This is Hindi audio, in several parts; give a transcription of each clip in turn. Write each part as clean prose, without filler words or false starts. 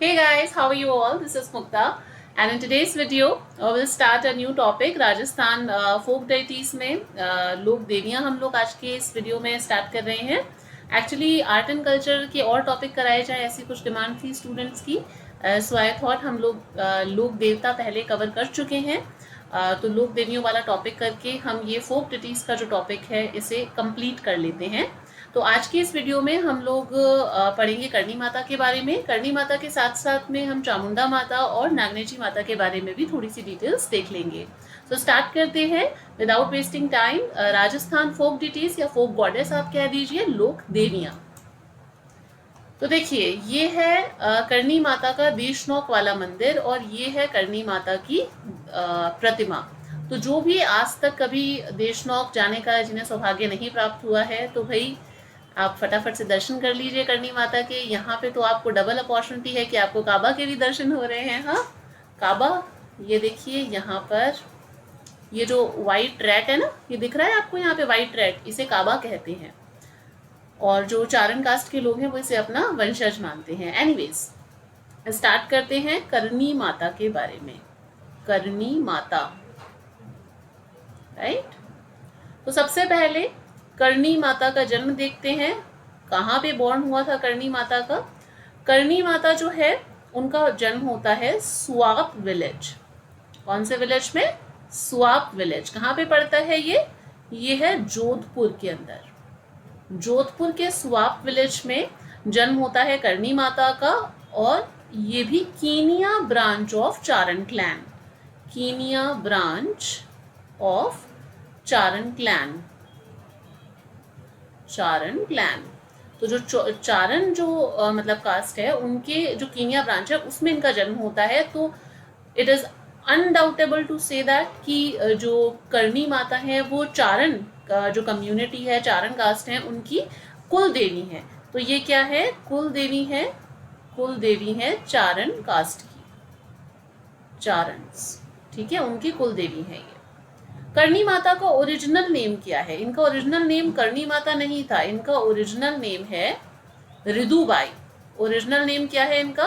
Hey guys, how are you all? This is Mukta, and in today's video, we'll start a new topic. Rajasthan folk deities में लोक देवियाँ हम लोग आज के इस वीडियो में स्टार्ट कर रहे हैं. एक्चुअली आर्ट एंड कल्चर के और टॉपिक कराए जाए ऐसी कुछ डिमांड थी स्टूडेंट्स की. सो आई थॉट हम लोग लोक देवता पहले कवर कर चुके हैं. तो लोक देवियों वाला टॉपिक करके हम ये फोक डिटीज का जो टॉपिक है इसे कंप्लीट कर लेते हैं. तो आज की इस वीडियो में हम लोग पढ़ेंगे करणी माता के बारे में. करणी माता के साथ साथ में हम चामुंडा माता और नागनेची माता के बारे में भी थोड़ी सी डिटेल्स देख लेंगे. तो स्टार्ट करते हैं विदाउट वेस्टिंग टाइम. राजस्थान फोक डिटीज या फोक गॉडेस आप कह दीजिए, लोक देवियां. तो देखिए ये है करणी माता का देशनोक वाला मंदिर और ये है करणी माता की प्रतिमा. तो जो भी आज तक कभी देशनोक जाने का जिन्हें सौभाग्य नहीं प्राप्त हुआ है तो भाई आप फटाफट से दर्शन कर लीजिए करणी माता के. यहाँ पे तो आपको डबल अपॉर्चुनिटी है कि आपको काबा के भी दर्शन हो रहे हैं. हाँ, काबा ये देखिए यहाँ पर ये जो वाइट रैट है ना, ये दिख रहा है आपको यहाँ पे वाइट रैट, इसे काबा कहते हैं. और जो चारण कास्ट के लोग हैं वो इसे अपना वंशज मानते हैं. एनीवेज स्टार्ट करते हैं करणी माता के बारे में. करणी माता, राइट. तो सबसे पहले करणी माता का जन्म देखते हैं. कहाँ पे बॉर्न हुआ था करणी माता का? करणी माता जो है उनका जन्म होता है सुआप विलेज. कौन से विलेज में? सुआप विलेज. कहाँ पे पड़ता है ये है जोधपुर के अंदर. जोधपुर के सुआप विलेज में जन्म होता है करणी माता का. और ये भी Kenya branch of Charan clan. Kenya branch of Charan clan. Charan clan. तो जो चारण जो मतलब कास्ट है उनके जो कीनिया ब्रांच है उसमें इनका जन्म होता है. तो it is undoubtable to say that कि जो करणी माता है वो चारण का जो कम्युनिटी है, चारण कास्ट है, उनकी कुल देवी है. तो ये क्या है? कुल देवी है. कुल देवी है चारण कास्ट की. चारणस, ठीक है, उनकी कुल देवी है ये. करणी माता का ओरिजिनल नेम क्या है? इनका ओरिजिनल नेम करणी माता नहीं था. इनका ओरिजिनल नेम है रिधुबाई. ओरिजिनल नेम क्या है इनका?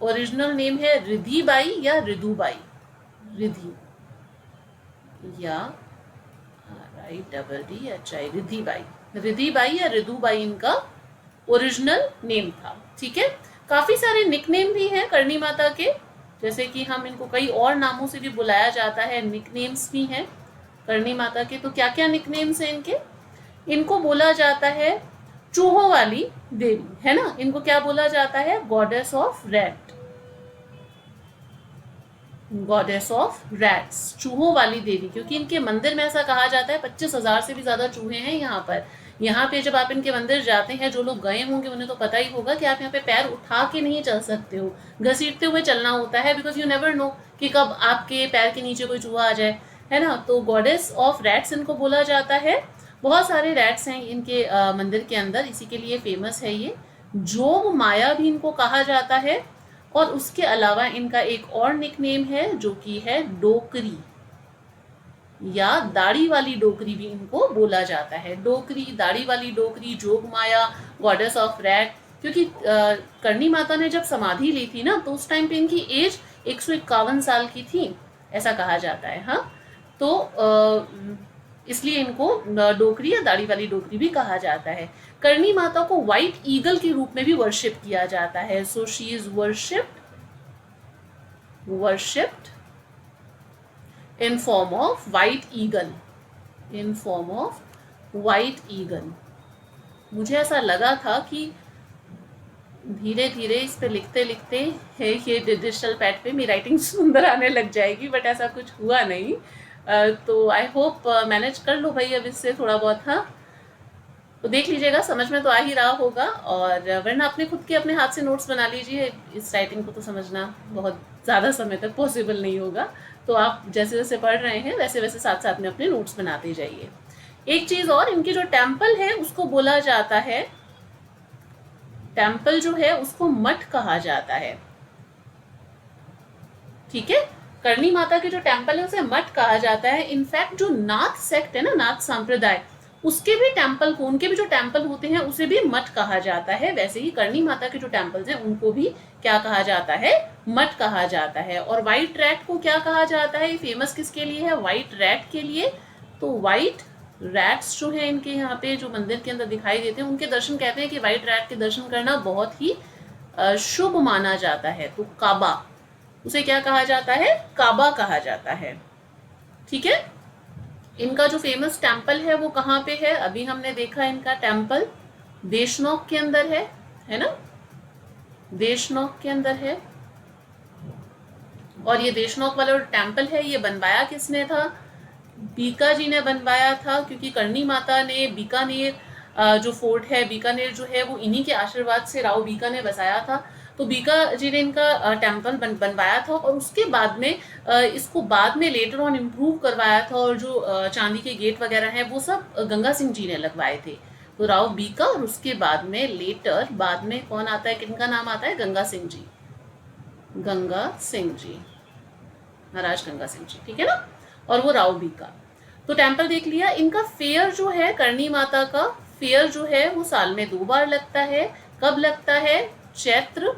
ओरिजिनल नेम है रिधिबाई या रिधुबाई. रिधि या RIDDHI, रिधिबाई. रिधिबाई या रिधुबाई इनका ओरिजिनल नेम था. ठीक है. काफी सारे निकनेम भी हैं करणी माता के, जैसे कि हम इनको कई और नामों से भी बुलाया जाता है. निकनेम्स भी हैं करणी माता के. तो क्या क्या निकनेम्स हैं इनके? इनको बोला जाता है चूहों वाली देवी, है ना. इनको क्या बोला जाता है? Goddess of rat. Goddess of rats, चूहों वाली देवी. क्योंकि इनके मंदिर में ऐसा कहा जाता है 25,000 से भी ज्यादा चूहे हैं यहाँ पर. यहाँ पे जब आप इनके मंदिर जाते हैं, जो लोग गए होंगे उन्हें तो पता ही होगा कि आप यहाँ पे पैर उठा के नहीं चल सकते हो, घसीटते हुए चलना होता है. बिकॉज यू नेवर नो कि कब आपके पैर के नीचे कोई चूहा आ जाए, है ना. तो गॉडेस ऑफ रैट्स इनको बोला जाता है. बहुत सारे रैट्स हैं इनके मंदिर के अंदर, इसी के लिए फेमस है ये. जोग माया भी इनको कहा जाता है. और उसके अलावा इनका एक और निकनेम है जो कि है डोकरी या दाढ़ी वाली डोकरी भी इनको बोला जाता है. डोकरी, दाढ़ी वाली डोकरी, जोग माया, गॉडेस ऑफ रैट. क्योंकि करणी माता ने जब समाधि ली थी ना तो उस टाइम पे इनकी एज 151 साल की थी, ऐसा कहा जाता है. हाँ, तो इसलिए इनको डोकरी या दाढ़ी वाली डोकरी भी कहा जाता है. करणी माता को व्हाइट ईगल के रूप में भी वर्शिप किया जाता है. So she is worshipped in form of white eagle. In form of white eagle. मुझे ऐसा लगा था कि धीरे धीरे इस पे लिखते लिखते है ये डिजिटल पैड पे मेरी राइटिंग सुंदर आने लग जाएगी, बट ऐसा कुछ हुआ नहीं. तो आई होप मैनेज कर लो भाई अब इससे थोड़ा बहुत. हाँ, तो देख लीजिएगा, समझ में तो आ ही रहा होगा. और वरना अपने खुद के अपने हाथ से नोट्स बना लीजिए. इस राइटिंग को तो समझना बहुत ज़्यादा समय तक पॉसिबल नहीं होगा. तो आप जैसे जैसे पढ़ रहे हैं वैसे वैसे साथ साथ में अपने नोट्स बनाते जाइए. एक चीज़ और, इनकी जो टेम्पल है उसको बोला जाता है, टेम्पल जो है उसको मठ कहा जाता है. ठीक है. करणी माता के जो टेम्पल है उसे मठ कहा जाता है. इनफैक्ट जो नाथ सेक्ट है ना, नाथ संप्रदाय, उसके भी टेम्पल को, उनके भी जो टेम्पल होते हैं उसे भी मठ कहा जाता है। वैसे ही करणी माता के जो टेम्पल्स हैं उनको भी क्या कहा जाता है, मठ कहा जाता है। और व्हाइट रैट को क्या कहा जाता है, फेमस किसके लिए है, व्हाइट रैट के लिए। तो व्हाइट रैट्स जो है इनके यहाँ पे जो मंदिर के अंदर दिखाई देते हैं, उनके दर्शन, कहते हैं कि व्हाइट रैट के दर्शन करना बहुत ही शुभ माना जाता है। तो काबा, उसे क्या कहा जाता है, काबा कहा जाता है। ठीक है, इनका जो फेमस टेम्पल है वो कहाँ पे है, अभी हमने देखा इनका टेम्पल देशनोक के अंदर है ना, देशनोक के अंदर है। और ये देशनोक वाला जो टेम्पल है ये बनवाया किसने था, बीका जी ने बनवाया था, क्योंकि करणी माता ने बीकानेर जो फोर्ट है, बीकानेर जो है वो इन्हीं के आशीर्वाद से राव बीका ने बसाया था। तो बीका जी ने इनका टेम्पल बनवाया था, और उसके बाद में इसको बाद में लेटर ऑन इम्प्रूव करवाया था, और जो चांदी के गेट वगैरह हैं वो सब गंगा सिंह जी ने लगवाए थे। तो राव बीका, और उसके बाद में लेटर बाद में कौन आता है, किनका नाम आता है, गंगा सिंह जी, गंगा सिंह जी, महाराज गंगा सिंह जी, ठीक है ना, और वो राव बीका। तो टेम्पल देख लिया। इनका फेयर जो है, करणी माता का फेयर जो है वो साल में 2 बार लगता है। कब लगता है, चैत्र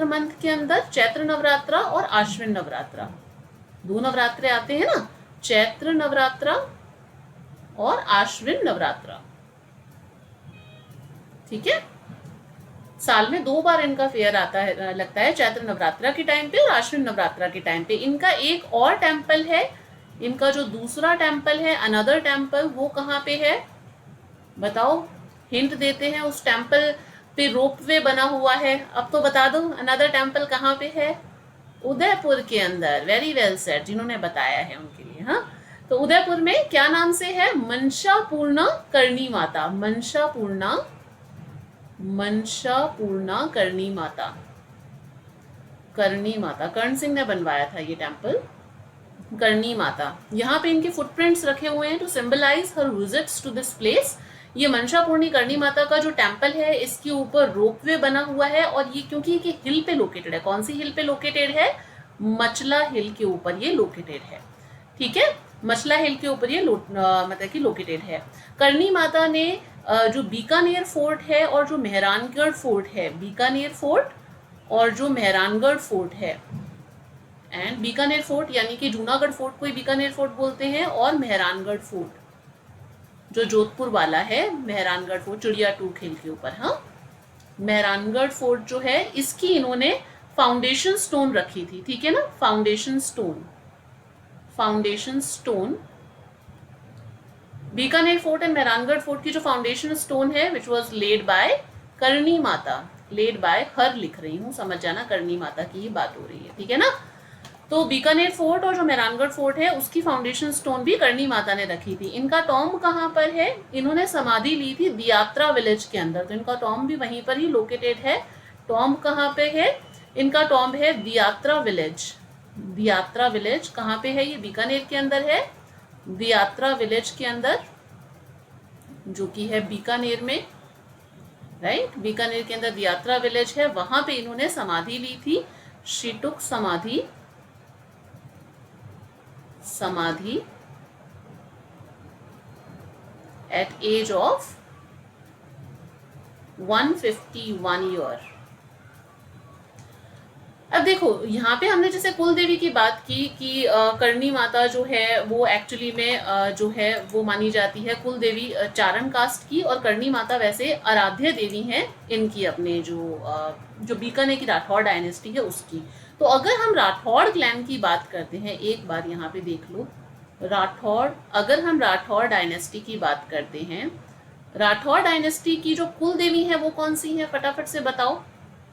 मंथ के अंदर, चैत्र नवरात्रा और आश्विन नवरात्रा, 2 नवरात्रे आते हैं ना, चैत्र नवरात्रा और आश्विन नवरात्रा। ठीक है, साल में 2 बार इनका फेयर आता है, लगता है, चैत्र नवरात्रा के टाइम पे और आश्विन नवरात्रा के टाइम पे। इनका एक और टेम्पल है, इनका जो दूसरा टेम्पल है, अनदर टेम्पल, वो कहाँ पे है बताओ, हिंट देते हैं। उस टेम्पल पे रोपवे बना हुआ है, अब तो बता दो अनदर टेम्पल कहाँ पे है, उदयपुर के अंदर। वेरी वेल सेड, जिन्होंने बताया है उनके लिए। हाँ, तो उदयपुर में क्या नाम से है, मनसापूर्णा करणी माता, मनसापूर्णा करणी माता, करणी माता, कर्ण सिंह ने बनवाया था ये टेम्पल, करणी माता। यहाँ पे इनके फुटप्रिंट्स रखे हुए हैं to symbolize her visits to this place. ये मनसापूर्णी करणी माता का जो टेम्पल है इसके ऊपर रोपवे बना हुआ है, और ये क्योंकि ये हिल पे लोकेटेड है, कौन सी हिल पे लोकेटेड है, मचला हिल के ऊपर ये लोकेटेड है। ठीक है, मचला हिल के ऊपर ये मतलब कि लोकेटेड है। करणी माता ने जो बीकानेर फोर्ट है और जो मेहरानगढ़ फोर्ट है, बीकानेर फोर्ट और जो मेहरानगढ़ फोर्ट है, एंड बीकानेर फोर्ट यानी कि जूनागढ़ फोर्ट को ही बीकानेर फोर्ट बोलते हैं, और मेहरानगढ़ फोर्ट जो जोधपुर वाला है, मेहरानगढ़ फोर्ट चिड़िया टूक हिल के ऊपर। हाँ, मेहरानगढ़ फोर्ट जो है इसकी इन्होंने फाउंडेशन स्टोन रखी थी। ठीक है ना, foundation stone Bikaner fort and Mehrangarh fort की जो फाउंडेशन स्टोन है which was led by Karni Mata, led by हर लिख रही हूँ, समझ जाना करणी माता की ही बात हो रही है। ठीक है ना, तो बीकानेर फोर्ट और जो मेहरानगढ़ फोर्ट है उसकी फाउंडेशन स्टोन भी करणी माता ने रखी थी। इनका टॉम्ब कहाँ पर है, इन्होंने समाधि ली थी दियात्रा विलेज के अंदर, तो इनका टॉम्ब भी वहीं पर ही लोकेटेड है। टॉम्ब कहाँ पे है, इनका टॉम्ब है दियात्रा विलेज। दियात्रा विलेज कहाँ पे है, ये बीकानेर के अंदर है, दियात्रा विलेज के अंदर, जो कि है बीकानेर में, राइट, बीकानेर के अंदर दियात्रा विलेज है, वहां पे इन्होंने समाधि ली थी। शी टुक समाधि at age of 151 ईयर। अब देखो यहाँ पे हमने जैसे कुल देवी की बात की कि करणी माता जो है वो एक्चुअली में जो है वो मानी जाती है कुल देवी चारण कास्ट की, और करणी माता वैसे आराध्य देवी हैं इनकी, अपने जो बीकानेर की राठौड़ डायनेस्टी है उसकी। तो अगर हम राठौड़ क्लैन की बात करते हैं, एक बार यहाँ पे देख लो, राठौड़, अगर हम राठौड़ डायनेस्टी की बात करते हैं, राठौड़ डायनेस्टी की जो कुल देवी है वो कौन सी है, फटाफट से बताओ।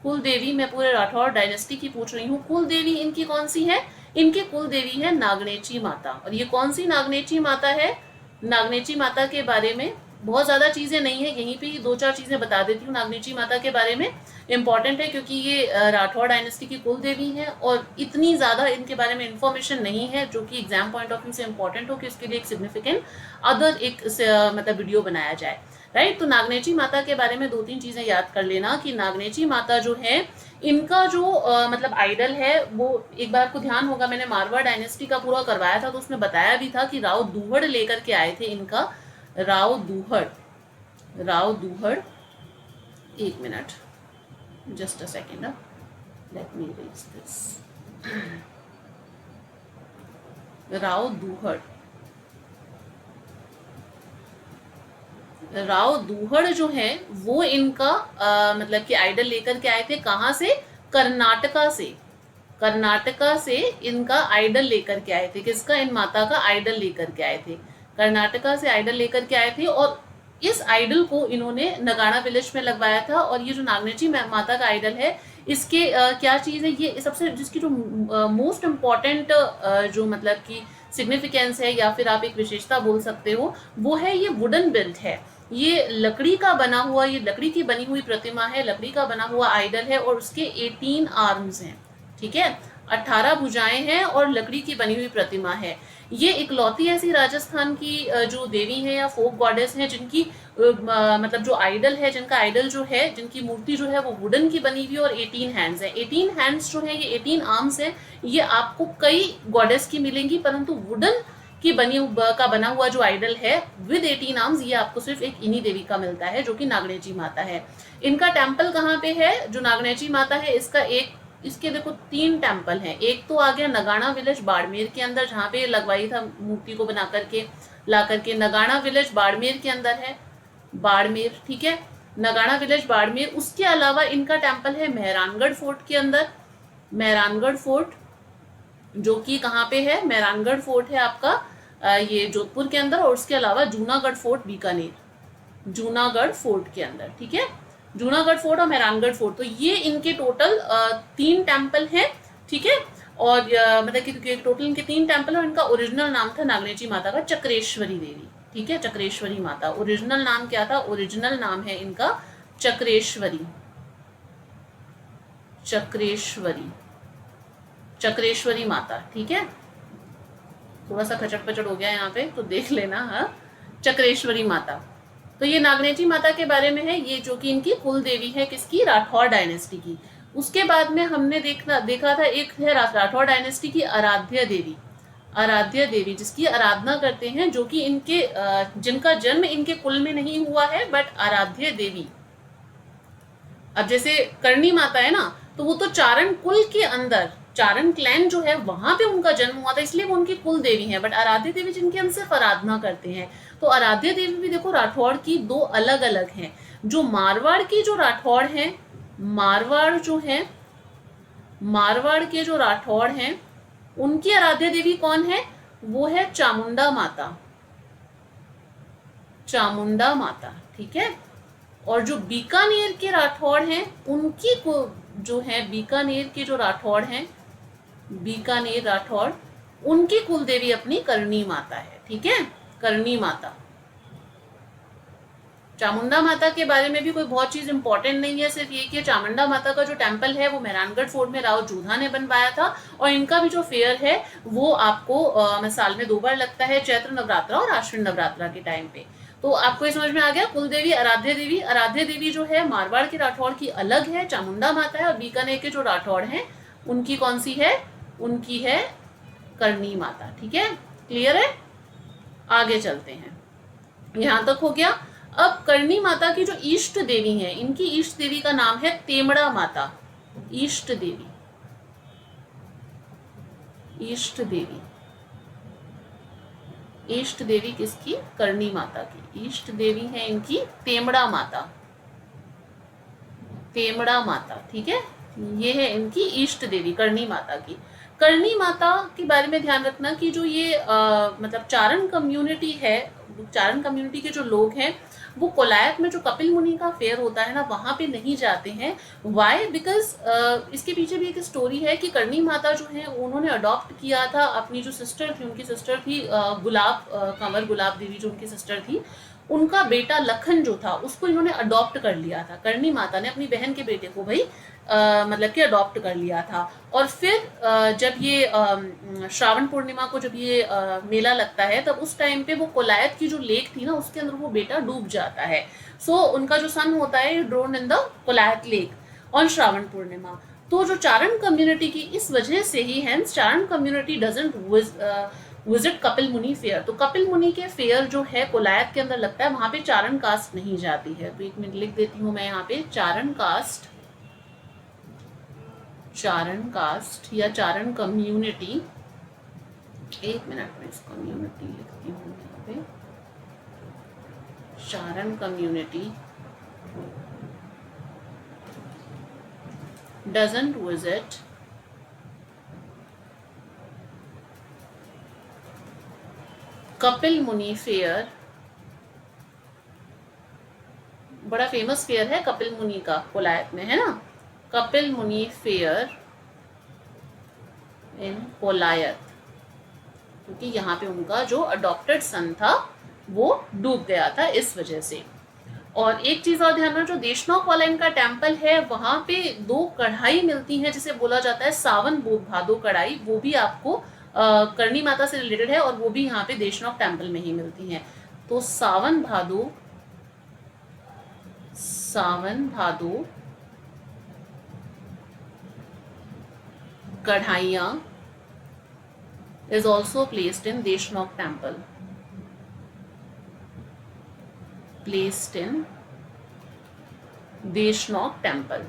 कुल देवी, मैं पूरे राठौड़ डायनेस्टी की पूछ रही हूँ, कुल देवी इनकी कौन सी है, इनकी कुल देवी है नागनेची माता। और ये कौन सी नागनेची माता है, नागनेची माता के बारे में बहुत ज़्यादा चीज़ें नहीं है, यहीं पे 2-4 चीज़ें बता देती हूँ नागनेची माता के बारे में, इम्पॉर्टेंट है क्योंकि ये राठौड़ डायनेस्टी की कुल देवी है और इतनी ज़्यादा इनके बारे में इन्फॉर्मेशन नहीं है जो कि एग्जाम पॉइंट ऑफ व्यू से इम्पॉर्टेंट हो कि उसके लिए एक सिग्निफिकेंट अदर एक मतलब वीडियो बनाया जाए। राइट। तो नागनेची माता के बारे में 2-3 चीजें याद कर लेना कि नागनेची माता जो है इनका जो मतलब आइडल है वो, एक बार आपको ध्यान होगा मैंने मारवाड़ डायनेस्टी का पूरा करवाया था तो उसमें बताया भी था कि राव दूहड़ लेकर के आए थे इनका, राव दूहड़, राव दूहड़, एक minute, just a second, let me read this. Rao Duhad, Rao Duhad जो है वो इनका मतलब कि आइडल लेकर के आए थे। कहाँ से? कर्नाटका से, कर्नाटका से इनका आइडल लेकर के आए थे। किसका? इन माता का आइडल लेकर के आए थे, कर्नाटका से आइडल लेकर के आए थे। और इस आइडल को इन्होंने नगाड़ा विलेज में लगवाया था। और ये जो नागनेची माता का आइडल है इसके क्या चीज़ है, ये सबसे जिसकी जो मोस्ट इम्पॉर्टेंट जो मतलब कि सिग्निफिकेंस है या फिर आप एक विशेषता बोल सकते हो, वो है ये वुडन बिल्ट है। ये लकड़ी का बना हुआ, ये लकड़ी की बनी हुई प्रतिमा है, लकड़ी का बना हुआ आइडल है और उसके 18 आर्म्स हैं, ठीक है, 18 भुजाएं हैं और लकड़ी की बनी हुई प्रतिमा है। ये इकलौती ऐसी राजस्थान की जो देवी है या फोक गॉडेस हैं जिनकी मतलब जो आइडल है, जिनका आइडल जो है, जिनकी मूर्ति जो है वो वुडन की बनी हुई और 18 हैंड्स है। 18 हैंड्स जो है, ये 18 आर्म्स है, ये आपको कई गॉडेस की मिलेंगी, परंतु वुडन की का बना हुआ जो आइडल है विद 18 आर्म्स, ये आपको सिर्फ एक इन्हीं देवी का मिलता है जो कि नागनेची माता है। इनका टेम्पल कहाँ पे है? जो नागनेची माता है इसका इसके देखो 3 टेम्पल हैं। एक तो आ गया नगाड़ा विलेज बाड़मेर के अंदर, जहाँ पे लगवाई था मूर्ति को बना करके ला करके, नगाड़ा विलेज बाड़मेर के अंदर है, बाड़मेर, ठीक है, नगाड़ा विलेज बाड़मेर। उसके अलावा इनका टेम्पल है मेहरानगढ़ फोर्ट के अंदर, मेहरानगढ़ फोर्ट जो कि कहाँ पे है? मेहरानगढ़ फोर्ट है आपका ये जोधपुर के अंदर। और उसके अलावा जूनागढ़ फोर्ट बीकानेर, जूनागढ़ फोर्ट के अंदर, ठीक है, जूनागढ़ फोर्ट और मेहरानगढ़ फोर्ट। तो ये इनके टोटल 3 टेम्पल हैं, ठीक है। और मतलब कि टोटल इनके 3 टेम्पल और इनका ओरिजिनल नाम था नागनेची माता का चक्रेश्वरी देवी, ठीक है, चक्रेश्वरी माता। ओरिजिनल नाम क्या था? ओरिजिनल नाम है इनका चक्रेश्वरी, चक्रेश्वरी, चक्रेश्वरी माता, ठीक है। थोड़ा सा खचट पचट हो गया यहाँ पे तो देख लेना। हाँ, चक्रेश्वरी माता। तो ये नागनेची माता के बारे में है, ये जो कि इनकी कुल देवी है, किसकी? राठौर डायनेस्टी की। उसके बाद में हमने देखा था एक है राठौर डायनेस्टी की आराध्य देवी, आराध्य देवी जिसकी आराधना करते हैं, जो कि इनके जिनका जन्म इनके कुल में नहीं हुआ है, बट आराध्य देवी। अब जैसे करणी माता है ना, तो वो तो चारण कुल के अंदर, चारण क्लैन जो है वहां पे उनका जन्म हुआ था, इसलिए वो उनकी कुल देवी है। बट आराध्य देवी जिनकी हम सिर्फ आराधना करते हैं, तो आराध्य देवी भी देखो राठौड़ की 2 अलग अलग हैं। जो मारवाड़ की जो राठौड़ हैं, मारवाड़ जो है, मारवाड़ के जो राठौड़ हैं उनकी आराध्य देवी कौन है? वो है चामुंडा माता, चामुंडा माता, ठीक है। और जो बीकानेर के राठौड़ हैं उनकी को जो है, बीकानेर के जो राठौड़ हैं, बीकानेर राठौड़, उनकी कुल देवी अपनी करणी माता है, ठीक है, करणी माता। चामुंडा माता के बारे में भी कोई बहुत चीज इंपॉर्टेंट नहीं है, सिर्फ ये कि चामुंडा माता का जो टेम्पल है वो मेहरानगढ़ फोर्ट में राव जोधा ने बनवाया था। और इनका भी जो फेयर है वो आपको साल में 2 बार लगता है, चैत्र नवरात्रा और आश्विन नवरात्रा के टाइम पे। तो आपको ये समझ में आ गया, कुल देवी आराध्य देवी। आराध्य देवी जो है मारवाड़ के राठौड़ की अलग है, चामुंडा माता है। और बीकानेर के जो राठौड़ हैं उनकी कौन सी है? उनकी है करणी माता, ठीक है, क्लियर है। आगे चलते हैं, यहां तक हो गया। अब करणी माता की जो इष्ट देवी है, इनकी इष्ट देवी का नाम है तेमड़ा माता, इष्ट देवी, इष्ट देवी, इष्ट देवी किसकी? करणी माता की। इष्ट देवी है इनकी तेमड़ा माता, तेमड़ा माता, ठीक है, ये है इनकी इष्ट देवी करणी माता की। करणी माता के बारे में ध्यान रखना कि जो ये मतलब चारण कम्युनिटी है, चारण कम्युनिटी के जो लोग हैं वो कोलायत में जो कपिल मुनि का फेयर होता है ना, वहां पे नहीं जाते हैं। वाई? बिकॉज इसके पीछे भी एक स्टोरी है कि करणी माता जो है उन्होंने अडॉप्ट किया था अपनी जो सिस्टर थी, उनकी सिस्टर थी गुलाब कंवर गुलाब देवी जो उनकी सिस्टर थी, उनका बेटा लखन जो था उसको इन्होंने अडॉप्ट कर लिया था, करणी माता ने अपनी बहन के बेटे को भाई मतलब कि अडॉप्ट कर लिया था। और फिर जब ये श्रावण पूर्णिमा को जब ये मेला लगता है, तब उस टाइम पे वो कोलायत की जो लेक थी ना, उसके अंदर वो बेटा डूब जाता है। सो उनका जो सन होता है drown in the Kolayat lake on Shravan Purnima. तो जो चारण कम्युनिटी की इस वजह से ही, hence Charan community doesn't visit Kapil Muni fair. तो कपिल मुनि के फेयर जो है कोलायत के अंदर लगता है, वहां पे चारण कास्ट नहीं जाती है। तो एक मिनट लिख देती हूँ मैं यहाँ पे, चारण कास्ट या चारण कम्युनिटी, एक मिनट में इस कम्युनिटी लिखती हूँ यहाँ पे, चारण community doesn't visit Kapil Muni fair. बड़ा फेमस फेयर है कपिल मुनि का कोलायत में, है ना, कपिल मुनि फेयर इन कोलायत, क्योंकि यहाँ पे उनका जो अडॉप्टेड सन था वो डूब गया था इस वजह से। और एक चीज और ध्यान रखना, जो देशनोक वाला इनका टेम्पल है, वहां पे 2 कढ़ाई मिलती हैं जिसे बोला जाता है सावन भादो कढ़ाई। वो भी आपको करणी माता से रिलेटेड है और वो भी यहाँ पे देशनोक टेम्पल में ही मिलती हैं। तो सावन भादो कढ़ाइयां is also placed in Deshnok temple. Placed in Deshnok temple.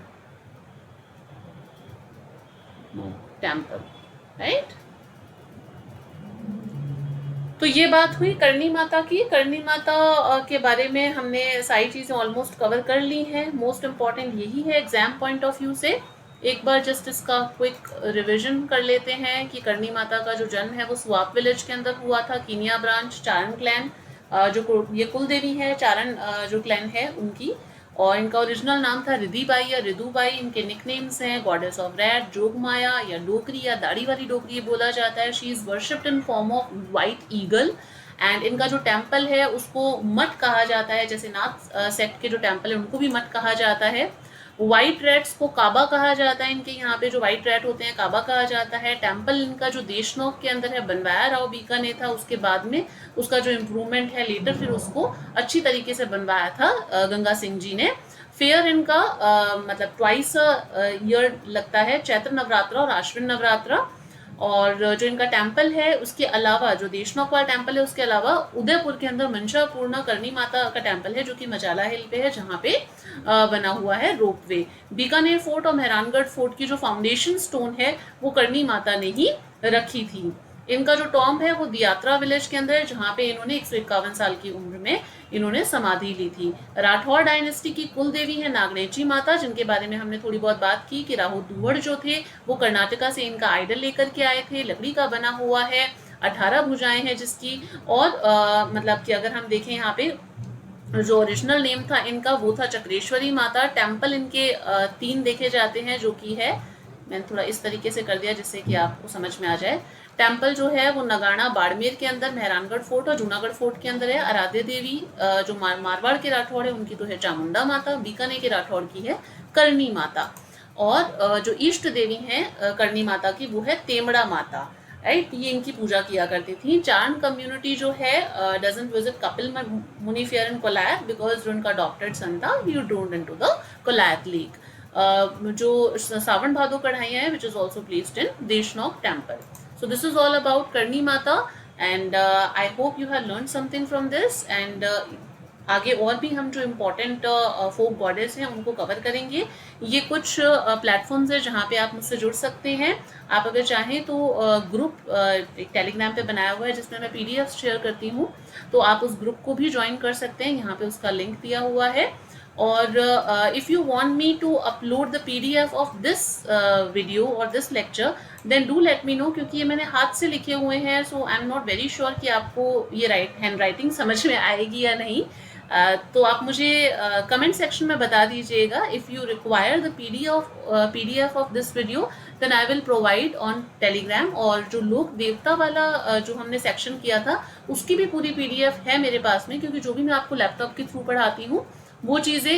Right? तो ये बात हुई करणी माता की। करणी माता के बारे में हमने सारी चीजें ऑलमोस्ट कवर कर ली हैं। मोस्ट इम्पॉर्टेंट यही है एग्जाम पॉइंट ऑफ व्यू से। एक बार जस्ट इसका क्विक रिवीजन कर लेते हैं कि करणी माता का जो जन्म है वो स्वाप विलेज के अंदर हुआ था, कीनिया ब्रांच, चारण क्लैन, जो ये कुल देवी है चारण जो क्लैन है उनकी। और इनका ओरिजिनल नाम था रिधिबाई या रिधुबाई। इनके निकनेम्स हैं गॉडेस ऑफ रैट, जोगमाया या डोकरी या दाढ़ी वाली डोकरी बोला जाता है। She is worshipped in form of white eagle. And इनका जो टेम्पल है उसको मठ कहा जाता है, जैसे नाथ सेक्ट के जो टेम्पल है उनको भी मठ कहा जाता है। व्हाइट रैट्स को काबा कहा जाता है, इनके यहाँ पे जो व्हाइट रैट होते हैं काबा कहा जाता है। टेम्पल इनका जो देशनोक के अंदर है बनवाया राव बीकानेर था, उसके बाद में उसका जो इम्प्रूवमेंट है लेटर फिर उसको अच्छी तरीके से बनवाया था गंगा सिंह जी ने। फेयर इनका मतलब ट्वाइस ईयर लगता है, चैत्र नवरात्रा और आश्विन नवरात्रा। और जो इनका टेम्पल है उसके अलावा, जो देशनोक वाला टेम्पल है उसके अलावा उदयपुर के अंदर मंशापूर्णा करणी माता का टेम्पल है जो कि मजाला हिल पे है, जहाँ पे बना हुआ है रोपवे। बीकानेर फोर्ट और मेहरानगढ़ फोर्ट की जो फाउंडेशन स्टोन है वो करणी माता ने ही रखी थी। इनका जो टॉम्ब है वो दियात्रा विलेज के अंदर है, जहाँ पे इन्होंने 151 साल की उम्र में इन्होंने समाधि ली थी। राठौर डायनेस्टी की कुल देवी है नागनेची माता, जिनके बारे में हमने थोड़ी बहुत बात की कि राहु दुवड़ जो थे वो कर्नाटका से इनका आइडल लेकर के आए थे। लकड़ी का बना हुआ है, 18 भुजाएं हैं जिसकी। और मतलब कि अगर हम देखें यहाँ पे जो ओरिजिनल नेम था इनका वो था चक्रेश्वरी माता। टेम्पल इनके 3 देखे जाते हैं, जो कि है, मैंने थोड़ा इस तरीके से कर दिया जिससे कि आपको समझ में आ जाए। टेम्पल जो है वो नगाना बाड़मेर के अंदर, मेहरानगढ़ फोर्ट और जूनागढ़ फोर्ट के अंदर है। आराध्य देवी जो मारवाड़ के राठौड़ है उनकी तो है चामुंडा माता, बीकानेर के राठौड़ की है करणी माता। और जो इष्ट देवी है करणी माता की वो है तेमड़ा माता। राइट, ये इनकी पूजा किया करती थी। चारण कम्युनिटी जो है doesn't visit Kapil Muni fair in Kolayat because जो उनका अडॉप्टेड सन था he drowned into the Kolayat lake. जो सावन भादो कढ़ाइयाँ हैं which is also placed in Deshnok temple. So this is all about Karni Mata and I hope you have learned something from this and आगे और भी हम जो इम्पोर्टेंट फोक गॉडेस हैं उनको कवर करेंगे। ये कुछ प्लेटफॉर्म्स है जहाँ पे आप मुझसे जुड़ सकते हैं। आप अगर चाहें तो ग्रुप एक टेलीग्राम पे बनाया हुआ है जिसमें मैं PDF शेयर करती हूँ, तो आप उस ग्रुप को भी ज्वाइन कर सकते हैं। यहाँ पे उसका लिंक दिया हुआ है। और if you want me to upload the PDF of this video or this lecture then do let me know, क्योंकि ये मैंने हाथ से लिखे हुए हैं, so I'm not very sure कि आपको ये हैंड राइटिंग समझ में आएगी या नहीं। तो आप मुझे कमेंट सेक्शन में बता दीजिएगा if you require the PDF of this video, then I will provide on Telegram. और जो लोक देवता वाला जो हमने सेक्शन किया था उसकी भी पूरी PDF है मेरे पास में, क्योंकि जो भी मैं आपको लैपटॉप के थ्रू पढ़ाती हूँ वो चीज़ें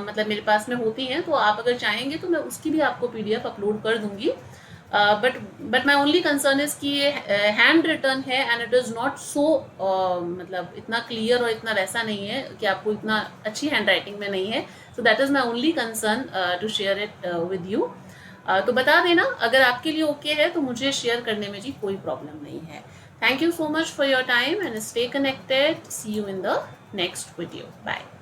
मतलब मेरे पास में होती हैं। तो आप अगर चाहेंगे तो मैं उसकी भी आपको PDF अपलोड कर दूंगी। But my only concern is कि ये हैंड रिटर्न है and it is not so मतलब इतना क्लियर और इतना वैसा नहीं है कि आपको इतना अच्छी हैंड राइटिंग में नहीं है। So that is my only concern to share it with you. तो बता देना अगर आपके लिए ओके है तो मुझे शेयर करने में जी कोई प्रॉब्लम नहीं है। Thank you so much for your time and stay connected. See you in the next video. Bye.